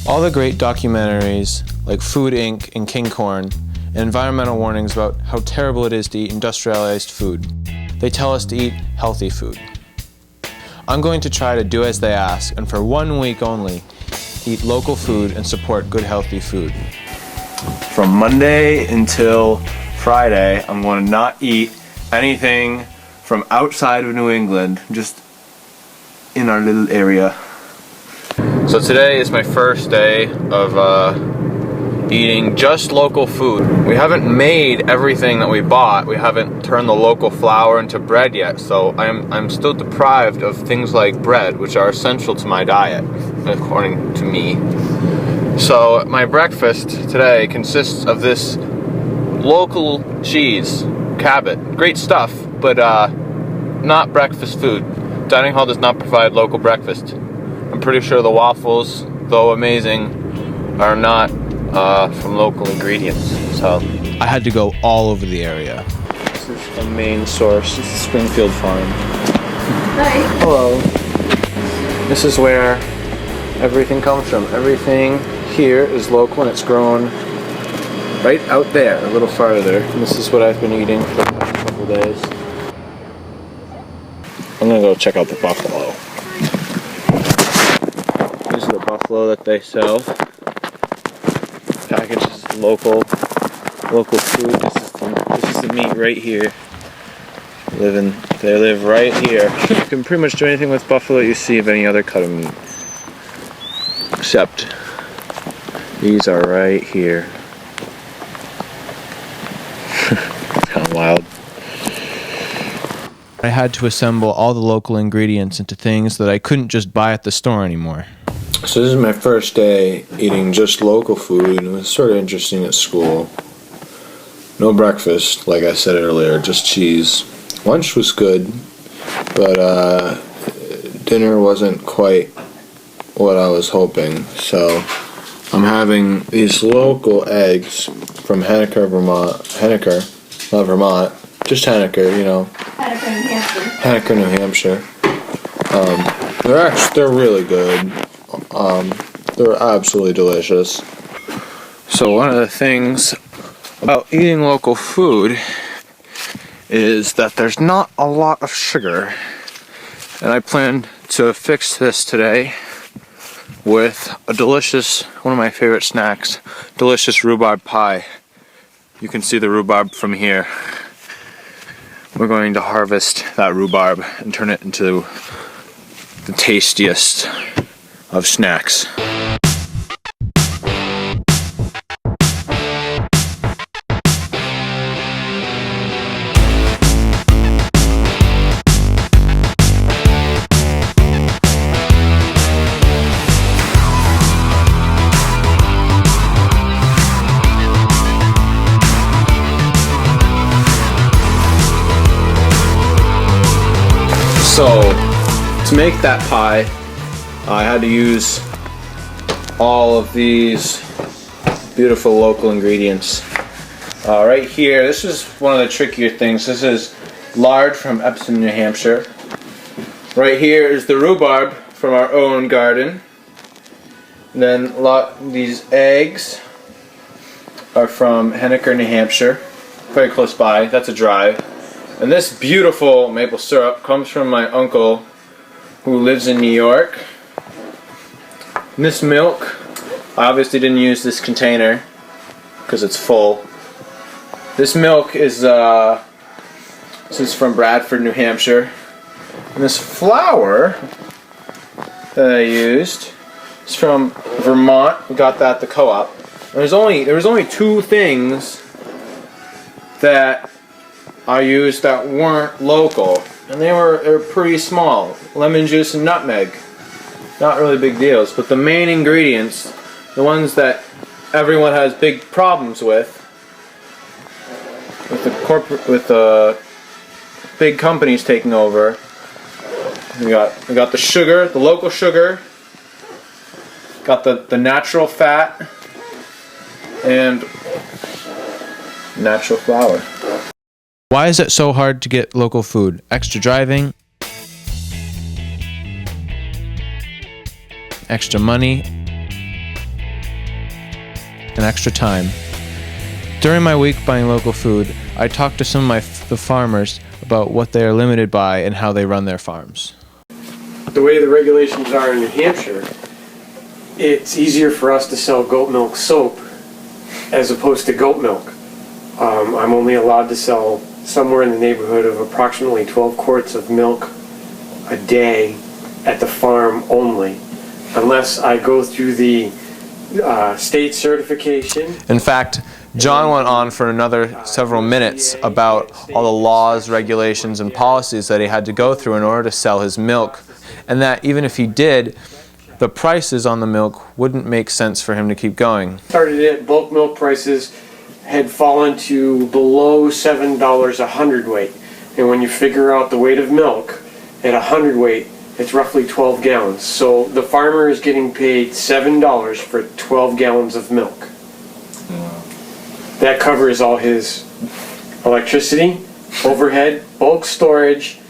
All the great documentaries like Food Inc. and King Corn and environmental warnings about how terrible it is to eat industrialized food. They tell us to eat healthy food. I'm going to try to do as they ask, and for 1 week only, eat local food and support good healthy food. From Monday until Friday, I'm going to not eat anything from outside of New England, just in our little area. So today is my first day of eating just local food. We haven't made everything that we bought. We haven't turned the local flour into bread yet, so I'm still deprived of things like bread, which are essential to my diet, according to me. So my breakfast today consists of this local cheese, Cabot. Great stuff, but not breakfast food. Dining hall does not provide local breakfast. I'm pretty sure the waffles, though amazing, are not from local ingredients. So I had to go all over the area. This is the main source. This is Springfield Farm. Hi. Hello. This is where everything comes from. Everything here is local and it's grown right out there, a little farther. And this is what I've been eating for the past couple days. I'm gonna go check out the buffalo. This is the buffalo that they sell. Packages local food. This is the meat right here. They live right here. You can pretty much do anything with buffalo you see of any other cut of meat, except these are right here. It's kind of wild. I had to assemble all the local ingredients into things that I couldn't just buy at the store anymore. So this is my first day eating just local food. It was sort of interesting at school. No breakfast, like I said earlier, just cheese. Lunch was good, but dinner wasn't quite what I was hoping. So I'm having these local eggs from Henniker, Vermont. Henniker, not Vermont, just Henniker, you know. Henniker, New Hampshire. They're really good. They're absolutely delicious. So one of the things about eating local food is that there's not a lot of sugar. And I plan to fix this today with a delicious, one of my favorite snacks, delicious rhubarb pie. You can see the rhubarb from here. We're going to harvest that rhubarb and turn it into the tastiest of snacks. So, to make that pie, I had to use all of these beautiful local ingredients. Right here, this is one of the trickier things. This is lard from Epsom, New Hampshire. Right here is the rhubarb from our own garden. And then these eggs are from Henniker, New Hampshire, very close by. That's a drive. And this beautiful maple syrup comes from my uncle who lives in New York. And this milk, I obviously didn't use this container because it's full. This milk is this is from Bradford, New Hampshire. And this flour that I used is from Vermont. We got that at the co-op. There was only two things that I used that weren't local, and they were pretty small. Lemon juice and nutmeg. Not really big deals, but the main ingredients, the ones that everyone has big problems with the big companies taking over. We got the sugar, the local sugar, got the natural fat, and natural flour. Why is it so hard to get local food? Extra driving? Extra money? and extra time. During my week buying local food, I talked to some of the farmers about what they are limited by and how they run their farms. The way the regulations are in New Hampshire, it's easier for us to sell goat milk soap as opposed to goat milk. I'm only allowed to sell somewhere in the neighborhood of approximately 12 quarts of milk a day at the farm only, unless I go through the state certification. In fact, John went on for another several minutes about all the laws, regulations, and policies that he had to go through in order to sell his milk, and that even if he did, the prices on the milk wouldn't make sense for him to keep going. Started at bulk milk prices had fallen to below $7 a hundredweight, and when you figure out the weight of milk at a hundredweight, it's roughly 12 gallons. So the farmer is getting paid $7 for 12 gallons of milk. That covers all his electricity, overhead, bulk storage,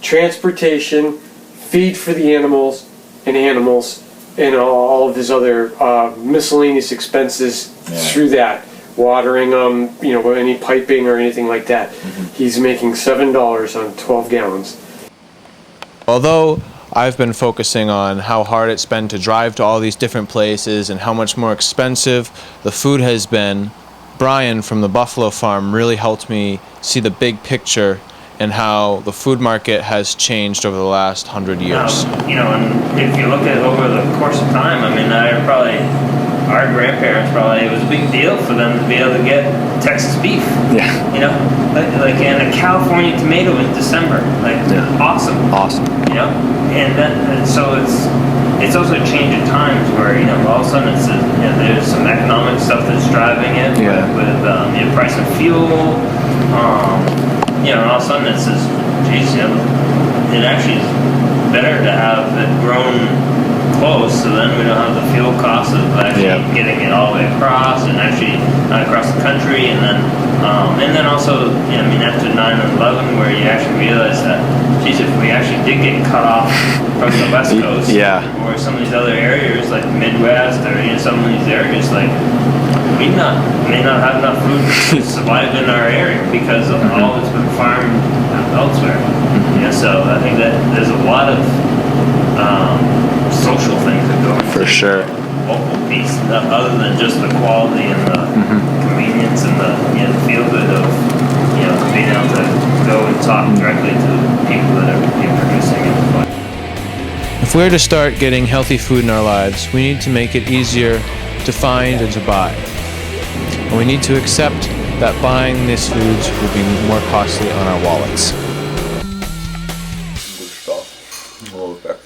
transportation, feed for the animals, and all of his other miscellaneous expenses through that. Watering them, any piping or anything like that. He's making $7 on 12 gallons. Although I've been focusing on how hard it's been to drive to all these different places and how much more expensive the food has been, Brian from the Buffalo Farm really helped me see the big picture and how the food market has changed over the last 100 years. And if you look at over the course of time, our grandparents it was a big deal for them to be able to get Texas beef. Yeah. And a California tomato in December. Awesome. Awesome. And so it's also a change of times where, all of a sudden there's some economic stuff that's driving it with the price of fuel. And all of a sudden it says, geez, it actually is better to have it grown close, so then we don't have the fuel costs of actually getting it all the way across and actually across the country, and then also after 9/11, where you actually realize that, geez, if we actually did get cut off from the West Coast, or some of these other areas like the Midwest, or some of these areas, we may not have enough food to survive in our area because of all that's been farmed elsewhere. So I think that there's a lot of social things that go into For sure. local piece, other than just the quality and the convenience and the feel good of being able to go and talk directly to people that are producing it. If we're to start getting healthy food in our lives, we need to make it easier to find and to buy. And we need to accept that buying these foods will be more costly on our wallets. Good stuff. A little bit.